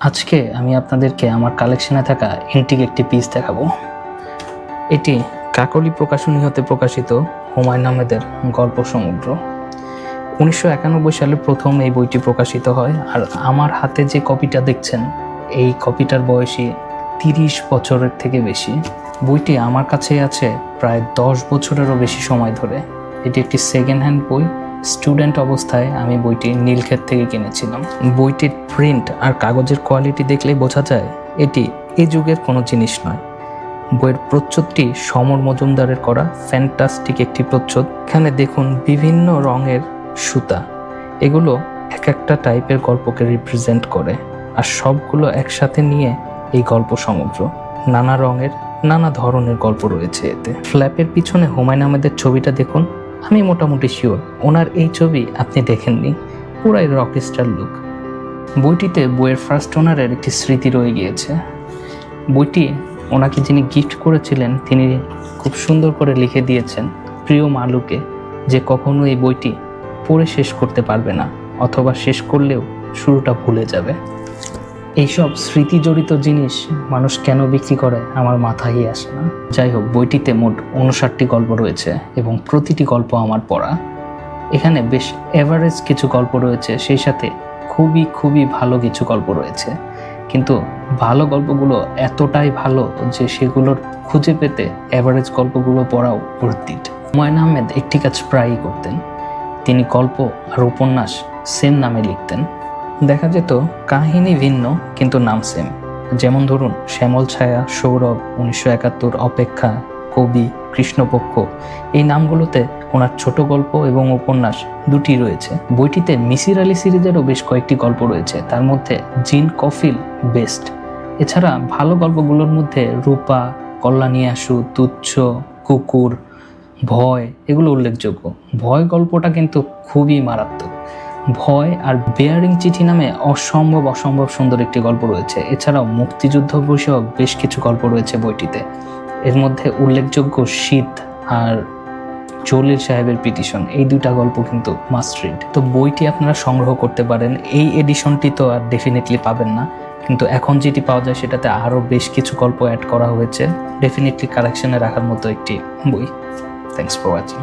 আজকে আমি আপনাদেরকে আমার কালেকশনে থাকা এন্টিক একটি পিস দেখাবো। এটি কাকলি প্রকাশনী হতে প্রকাশিত হুমায়ুন আহমেদের গল্প সমুদ্র। 1991 সালে প্রথম এই বইটি প্রকাশিত হয়। আর আমার হাতে যে কপিটা দেখছেন, এই কপিটার বয়সী 30 বছরের থেকে বেশি। বইটি আমার কাছে আছে প্রায় 10 বছরেরও বেশি সময় ধরে। এটি একটি সেকেন্ড হ্যান্ড বই। স্টুডেন্ট অবস্থায় আমি বইটি নীলক্ষেত থেকে কিনেছিলাম। বইটির প্রিন্ট আর কাগজের কোয়ালিটি দেখলেই বোঝা যায় এটি এই যুগের কোনো জিনিস নয়। বইয়ের প্রচ্ছদটি সমর মজুমদারের করা ফ্যান্টাস্টিক একটি প্রচ্ছদ। এখানে দেখুন বিভিন্ন রঙের সুতা, এগুলো এক একটা টাইপের গল্পকে রিপ্রেজেন্ট করে, আর সবগুলো একসাথে নিয়ে এই গল্প সমুদ্র। নানা রঙের নানা ধরনের গল্প রয়েছে এতে। ফ্ল্যাপের পিছনে হুমায়ুন আহমেদের ছবিটা দেখুন। আমি মোটামুটি শিওর ওনার এই ছবি আপনি দেখেননি, পুরাই রকস্টার লুক। বইটিতে বইয়ের ফার্স্ট ওনারের একটি স্মৃতি রয়ে গিয়েছে। বইটি ওনাকে যিনি গিফট করেছিলেন তিনি খুব সুন্দর করে লিখে দিয়েছেন প্রিয় মালুকে, যে কখনো এই বইটি পড়ে শেষ করতে পারবে না, অথবা শেষ করলেও শুরুটা ভুলে যাবে। এইসব স্মৃতি জড়িত জিনিস মানুষ কেন বিক্রি করে আমার মাথায় আসে না। যাই হোক, বইটিতে মোট 59টি গল্প রয়েছে এবং প্রতিটি গল্প আমার পড়া। এখানে বেশ এভারেজ কিছু গল্প রয়েছে, সেই সাথে খুবই ভালো কিছু গল্প রয়েছে। কিন্তু ভালো গল্পগুলো এতটাই ভালো যে সেগুলোর খুঁজে পেতে এভারেজ গল্পগুলো পড়াও worth it। হুমায়ুন আহমেদ একটি কাজ প্রায়ই করতেন, তিনি গল্প আর উপন্যাস সেম নামে লিখতেন। দেখা যেত কাহিনী ভিন্ন কিন্তু নাম সেম। যেমন ধরুন শ্যামল ছায়া, সৌরভ, 1971, অপেক্ষা, কবি, কৃষ্ণপক্ষ, এই নামগুলোতে ওনার ছোট গল্প এবং উপন্যাস দুটি রয়েছে। বইটিতে মিসির আলী সিরিজেরও বেশ কয়েকটি গল্প রয়েছে, তার মধ্যে জিন কফিল বেস্ট। এছাড়া ভালো গল্পগুলোর মধ্যে রূপা, কল্যাণী-আশু, তুচ্ছ, কুকুর, ভয় এগুলো উল্লেখযোগ্য। ভয় গল্পটা কিন্তু খুবই মারাত্মক। ভয় আর বেয়ারিং চিঠি নামে অসম্ভব সুন্দর একটি গল্প রয়েছে। এছাড়াও মুক্তিযুদ্ধ বিষয়ক বেশ কিছু গল্প রয়েছে বইটিতে। এর মধ্যে উল্লেখযোগ্য শীত আর জলিল সাহেবের পিটিশন, এই দুইটা গল্প কিন্তু মাস্ট রিড। তো বইটি আপনারা সংগ্রহ করতে পারেন। এই এডিশনটি তো আর ডেফিনেটলি পাবেন না, কিন্তু এখন যেটি পাওয়া যায় সেটাতে আরও বেশ কিছু গল্প অ্যাড করা হয়েছে। ডেফিনেটলি কালেকশনে রাখার মতো একটি বই। Thanks for watching.